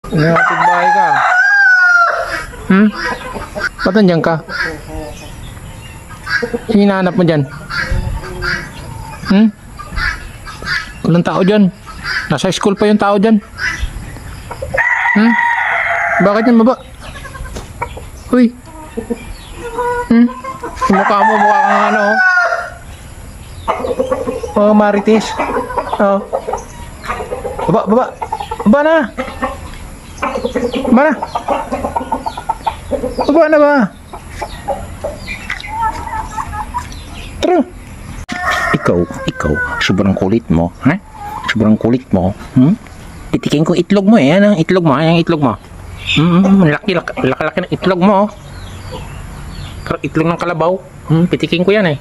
Nakatid bahay ka. Ba't nandiyan ka? Sino hinahanap mo dyan? Walang tao dyan. Nasa school pa yung tao dyan. Bakit yan baba? Uy. Mukha mo, mukha kang ano, oh. Oh, Marites. Oh. Baba, baba. Baba na. Baba na. Baba na ba? Tara. Ikaw, sobrang kulit mo, ha? Sobrang kulit mo, Titikin ko itlog mo eh, ang itlog mo, ang itlog mo. Laki ng itlog mo. Itlog ng kalabaw. Pitikin ko yan eh.